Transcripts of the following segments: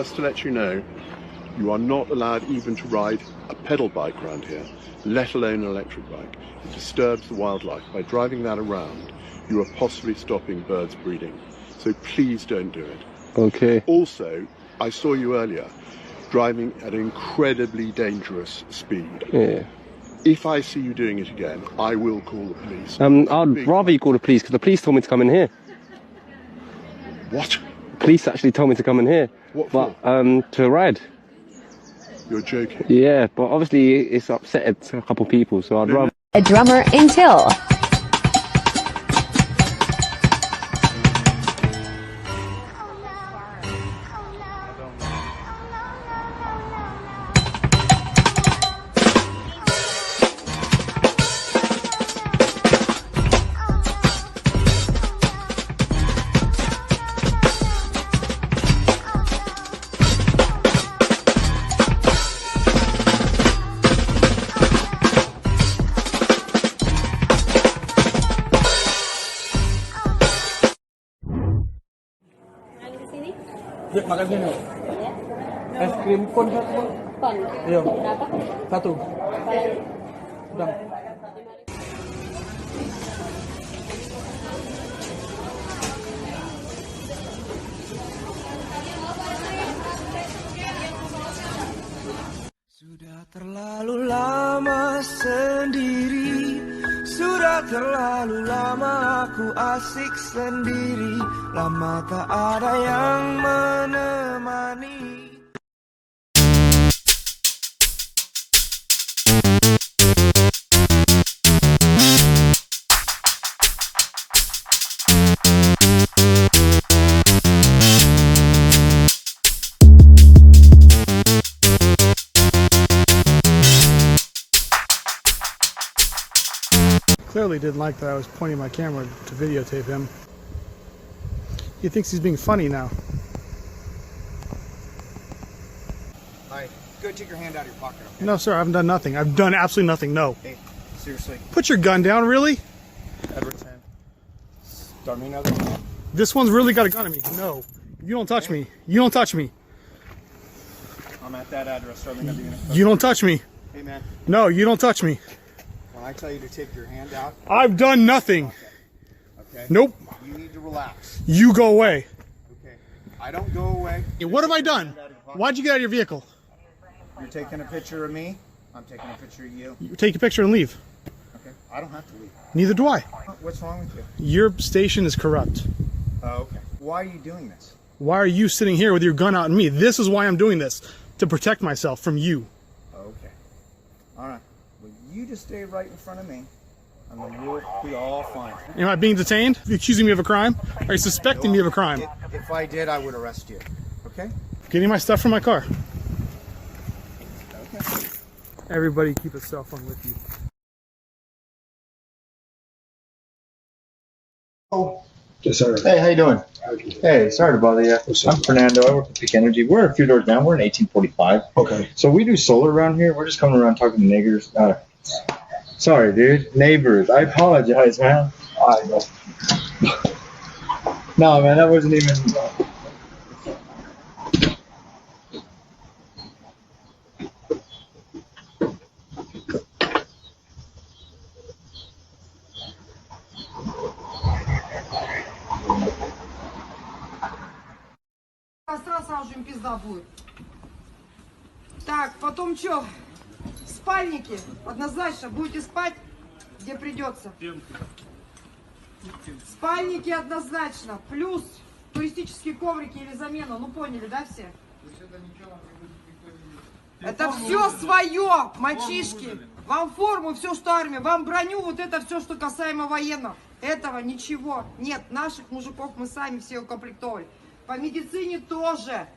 just to let you know, you are not allowed even to ride a pedal bike around here, let alone an electric bike. It disturbs the wildlife. By driving that around, you are possibly stopping birds breeding. So please don't do it. Okay. Also, I saw you earlier driving at an incredibly dangerous speed. Yeah. If I see you doing it again, I will call the police. I'd rather you call the police, because the police told me to come in here. What? The police actually told me to come in here. What for? To ride. You're joking. Yeah, but obviously it's upset a couple people, so I'd rather... A drummer until... Yuk, makan sini. Es krim pun satu. Pon. Iya. Berapa? Satu. Udah. Sudah terlalu lama sendiri, sudah terlalu lama aku asik sendiri, lama tak ada yang menemani. Clearly didn't like that I was pointing my camera to videotape him. He thinks he's being funny now. Alright, go take your hand out of your pocket, okay? No, sir, I haven't done nothing. I've done absolutely nothing, no. Hey, seriously. Put your gun down, really? Edward's hand. Start me another. This one's really got a gun on me. No. You don't touch me. You don't touch me. I'm at that address. Start me another unit. You don't touch me. Hey, man. No, you don't touch me. When I tell you to take your hand out... I've done nothing. Okay? Nope. You need to relax. You go away. Okay. I don't go away. What have I done? Why'd you get out of your vehicle? You're taking a picture of me. I'm taking a picture of you. You take a picture and leave. Okay? I don't have to leave. Neither do I. What's wrong with you? Your station is corrupt. Oh, okay. Why are you doing this? Why are you sitting here with your gun out on me? This is why I'm doing this. To protect myself from you. Okay. Alright. Well, you just stay right in front of me, and then we'll be all fine. Am I being detained? Are you accusing me of a crime? Are you suspecting me of a crime? If I did, I would arrest you. Okay? Getting my stuff from my car. Okay. Everybody keep a cell phone with you. Oh. Yes, sir. Hey, how you doing? Hey, sorry to bother you. I'm Fernando. I work at Peak Energy. We're a few doors down. We're in 1845. Okay. So we do solar around here. We're just coming around talking to niggers. Sorry, dude. Neighbors. I apologize, man. No, man, that wasn't even... Сразу им пизда будет. Так, потом что? Спальники. Однозначно. Будете спать, где придется. Спальники однозначно. Плюс туристические коврики или замена. Ну поняли, да, все? Это все свое, мальчишки. Вам форму, все, что армия. Вам броню, вот это все, что касаемо военного. Этого ничего нет. Наших мужиков мы сами все укомплектовали. По медицине тоже.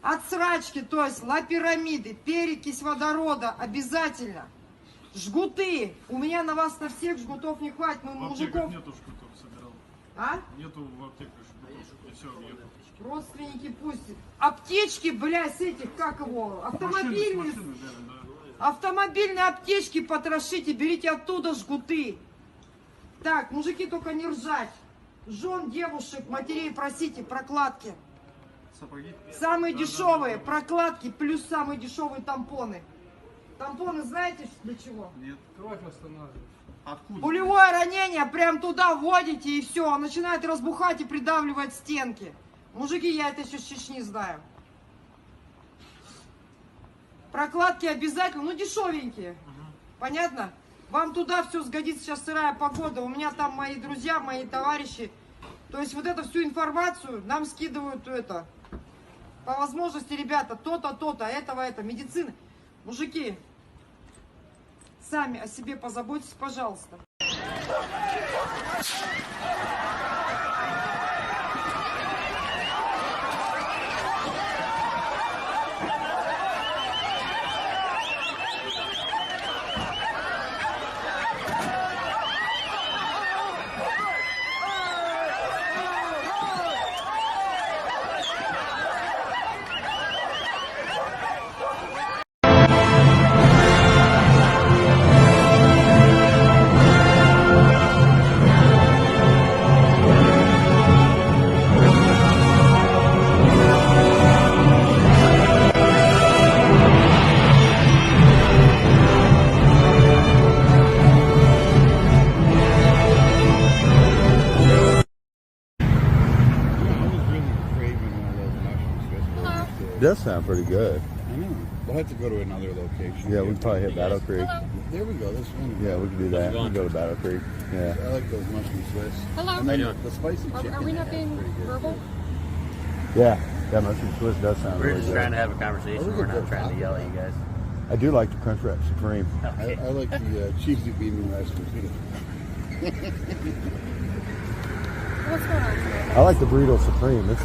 Отсрачки, то есть лапирамиды, перекись водорода обязательно. Жгуты. У меня на вас на всех жгутов не хватит. Мы мужиков... Нету жгутов, собирал. А? Нету в аптеке жгутов. Все, нету. Родственники пусть. Аптечки, блядь, с этих, как его, автомобильные. Автомобильные аптечки потрошите, берите оттуда жгуты. Так, мужики, только не ржать. Жен, девушек, матерей просите, прокладки. Сапоги? Самые дешевые прокладки плюс самые дешевые тампоны. Тампоны знаете для чего? Нет. Кровь останавливает. Откуда? Пулевое ранение, прям туда вводите и все, он начинает разбухать и придавливать стенки. Мужики, я это еще с Чечни знаю. Прокладки обязательно, ну дешевенькие. Понятно? Вам туда все сгодится, сейчас сырая погода. У меня там мои друзья, мои товарищи. То есть вот эту всю информацию нам скидывают это. По возможности, ребята, то-то, то-то, этого, это, медицина. Мужики, сами о себе позаботьтесь, пожалуйста. Does sound pretty good. I know. We'll have to go to another location. Yeah, we can probably hit Battle Creek. There we go. This one. Yeah, we can do that. We can go to Battle Creek. Yeah. I like those mushroom Swiss. Hello. And then the spicy chicken. Are we not being verbal? Yeah. That mushroom Swiss does sound We're really just good. trying to have a conversation. We're not trying to yell at you guys. I do like the Crunchwrap Supreme. I like the cheesy bean and rice too. What's going on today? I like the Burrito Supreme. It's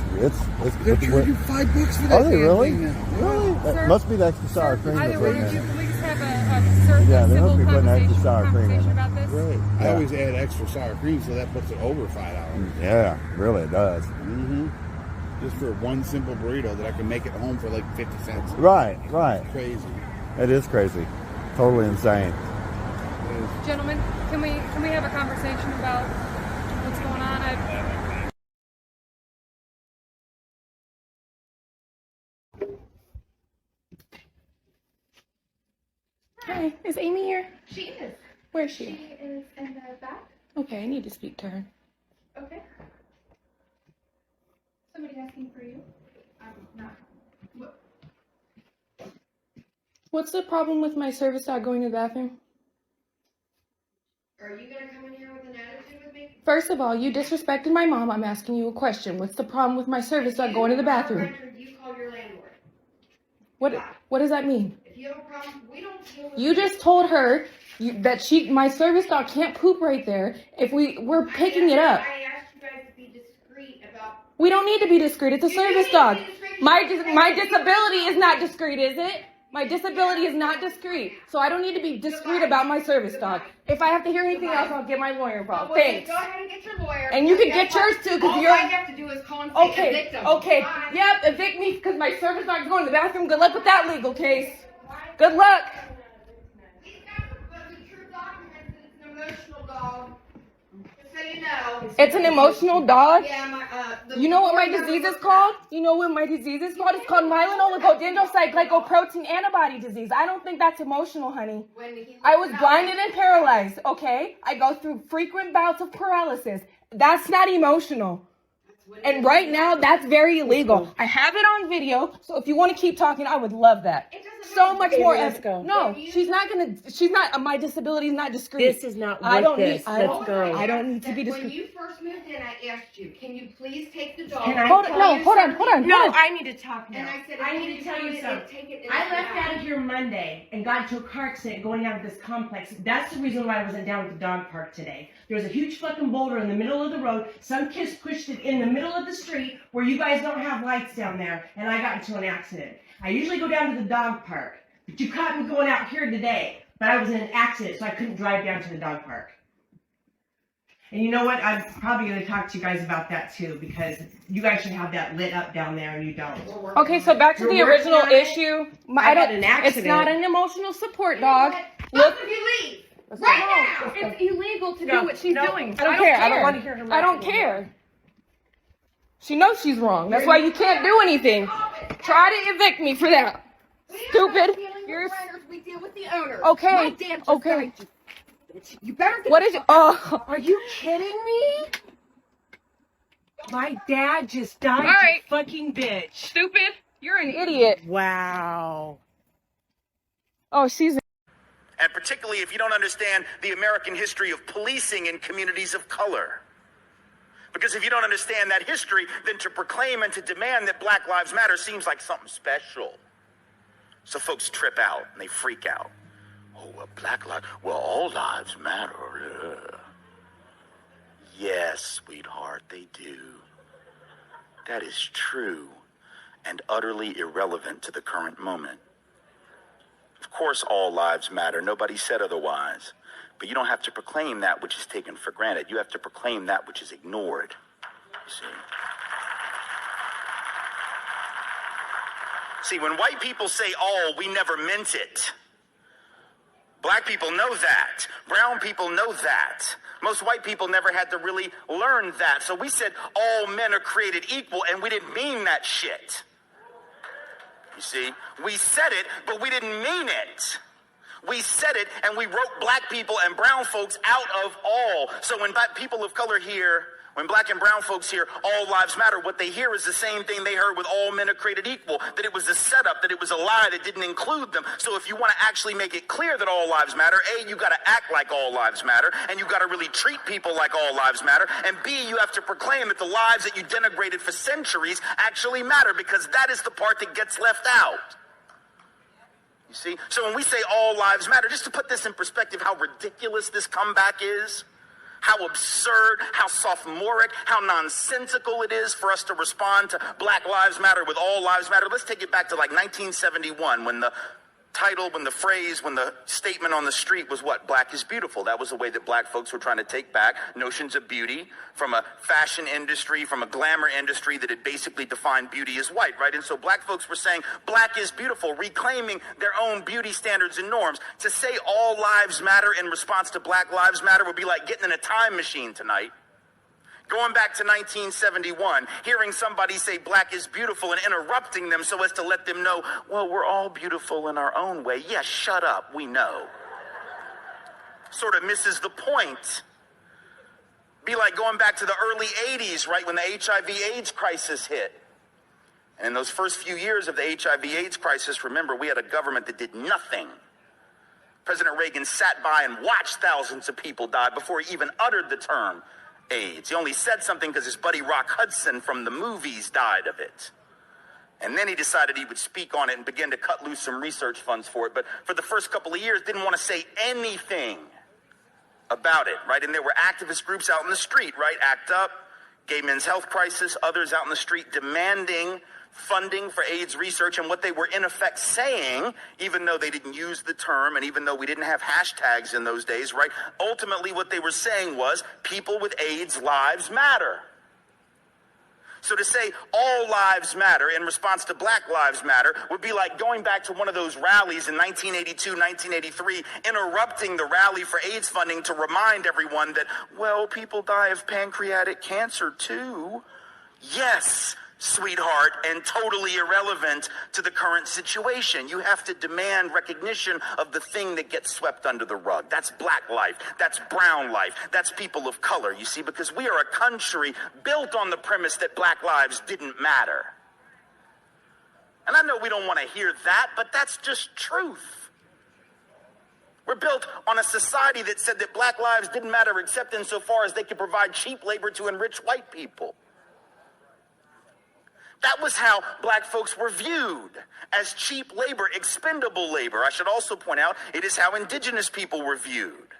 They're charging you $5 for that. Are they really? Thing now. Really? That Sir, must be the extra sour cream. Either that's way, in there. can we just have a Yeah, they must civil be putting extra sour cream in conversation it. about this? Right. I Yeah. always add extra sour cream, so that puts it over $5. Yeah, really it does. Mm-hmm. Just for one simple burrito that I can make at home for like 50 cents. Right, right. It's crazy. It is crazy. Totally insane. Gentlemen, can we have a conversation about what's going on? Hi, is Amy here? She is. Where is she? She is in the back. Okay, I need to speak to her. Okay. Somebody asking for you? Not. What? What's the problem with my service dog going to the bathroom? Are you gonna come in here with an attitude with me? First of all, you disrespected my mom. I'm asking you a question. What's the problem with my service dog going to the bathroom? You call your landlord. What does that mean? If you have a problem, we don't deal with. You just told her that my service dog can't poop right there if we're picking it up. I asked you guys to be discreet about. We don't need to be discreet. It's a service dog. My disability is not discreet, is it? My disability is not discreet. So I don't need to be discreet about my service dog. If I have to hear anything else, I'll get my lawyer involved. Well, Thanks. Go ahead and get your lawyer. And you can get yours too, because you're. All I have to do is call and say evict them. Okay. Bye. Yep, evict me because my service dog is going to the bathroom. Good luck with that legal case. Good luck. He's got the true documents that it's an emotional dog. Just so you know. It's an emotional dog? Yeah, You know what my disease is called? You know what my disease is called? It's called myelin-oligodendrocyte-glycoprotein antibody disease. I don't think that's emotional, honey. I was blinded and paralyzed, okay? I go through frequent bouts of paralysis. That's not emotional. And right now, that's very illegal. I have it on video, so if you want to keep talking, I would love that. So much more. Let's go. No, my disability is not discreet. This is not worth this. Let's go. I don't need to be When discreet. you first moved in, I asked you, can you please take the dog? Can I Hold tell on, no, you hold on, something? hold on. No, hold on. I need to talk now. And I said, I need to tell you something. I left out of here Monday and got into a car accident going out of this complex. That's the reason why I wasn't down at the dog park today. There was a huge fucking boulder in the middle of the road. Some kids pushed it in the middle of the street where you guys don't have lights down there, and I got into an accident. I usually go down to the dog park, but you caught me going out here today. But I was in an accident, so I couldn't drive down to the dog park. And you know what? I'm probably going to talk to you guys about that too, because you guys should have that lit up down there, and you don't. Okay, so back to the original issue. I had an accident. It's not an emotional support dog. Both of you leave. Right now. It's illegal to No, do what she's no, doing. I don't care. I don't want to hear her I don't mouth care. She knows she's wrong. That's why you can't do anything. Try to evict me for that. Stupid. You're... We deal with the owner. Okay. My dad just died. You better get What is it? Oh. Are you kidding me? My dad just died, All right. you fucking bitch. Stupid. You're an idiot. Wow. Oh, she's... And particularly if you don't understand the American history of policing in communities of color. Because if you don't understand that history, then to proclaim and to demand that Black Lives Matter seems like something special. So folks trip out and they freak out. Oh, well, Black lives, well, all lives matter. Yes, sweetheart, they do. That is true and utterly irrelevant to the current moment. Of course, all lives matter. Nobody said otherwise. But you don't have to proclaim that which is taken for granted. You have to proclaim that which is ignored. You see, when white people say all, we never meant it. Black people know that. Brown people know that. Most white people never had to really learn that. So we said all men are created equal, and we didn't mean that shit. You see, we said it, but we didn't mean it. We said it, and we wrote black people and brown folks out of all. So when people of color hear, when black and brown folks hear all lives matter, what they hear is the same thing they heard with all men are created equal, that it was a setup, that it was a lie, that didn't include them. So if you want to actually make it clear that all lives matter, A, you got to act like all lives matter, and you got to really treat people like all lives matter, and B, you have to proclaim that the lives that you denigrated for centuries actually matter, because that is the part that gets left out. You see? So when we say all lives matter, just to put this in perspective, how ridiculous this comeback is, how absurd, how sophomoric, how nonsensical it is for us to respond to Black Lives Matter with all lives matter. Let's take it back to like 1971 when the title, when the phrase, when the statement on the street was what? Black is beautiful. That was the way that black folks were trying to take back notions of beauty from a fashion industry, from a glamour industry that had basically defined beauty as white, right? And so black folks were saying black is beautiful, reclaiming their own beauty standards and norms. To say all lives matter in response to Black Lives Matter would be like getting in a time machine tonight. Going back to 1971, hearing somebody say black is beautiful and interrupting them so as to let them know, well, we're all beautiful in our own way. Yes, shut up, we know. Sort of misses the point. Be like going back to the early 80s, right, when the HIV/AIDS crisis hit. And in those first few years of the HIV/AIDS crisis, remember, we had a government that did nothing. President Reagan sat by and watched thousands of people die before he even uttered the term AIDS. He only said something because his buddy Rock Hudson from the movies died of it. And then he decided he would speak on it and begin to cut loose some research funds for it. But for the first couple of years, didn't want to say anything about it, right? And there were activist groups out in the street, right? ACT UP, Gay Men's Health Crisis, others out in the street demanding funding for AIDS research. And what they were in effect saying, even though they didn't use the term and even though we didn't have hashtags in those days, right? Ultimately, what they were saying was people with AIDS lives matter. So to say all lives matter in response to Black Lives Matter would be like going back to one of those rallies in 1982, 1983, interrupting the rally for AIDS funding to remind everyone that, well, people die of pancreatic cancer too. Yes, sweetheart, and totally irrelevant to the current situation. You have to demand recognition of the thing that gets swept under the rug. That's black life. That's brown life. That's people of color, you see, because we are a country built on the premise that black lives didn't matter. And I know we don't want to hear that, but that's just truth. We're built on a society that said that black lives didn't matter except insofar as they could provide cheap labor to enrich white people. That was how black folks were viewed, as cheap labor, expendable labor. I should also point out, it is how indigenous people were viewed,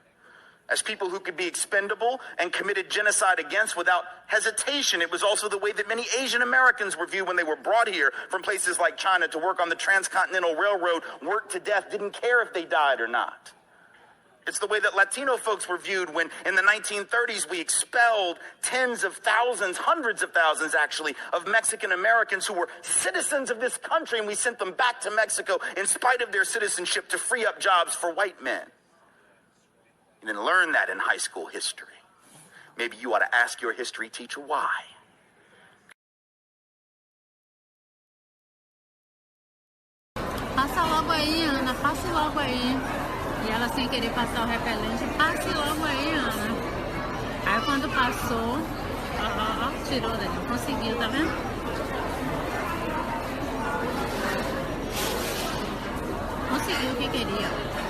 as people who could be expendable and committed genocide against without hesitation. It was also the way that many Asian Americans were viewed when they were brought here from places like China to work on the Transcontinental Railroad, worked to death, didn't care if they died or not. It's the way that Latino folks were viewed when in the 1930s we expelled tens of thousands, hundreds of thousands actually, of Mexican Americans who were citizens of this country, and we sent them back to Mexico in spite of their citizenship to free up jobs for white men. You didn't learn that in high school history. Maybe you ought to ask your history teacher why. Passa logo aí, Ana, passe logo aí. E ela sem querer passar o repelente, passe logo aí, Ana. Aí quando passou, tirou dali, não conseguiu, tá vendo? Conseguiu o que queria.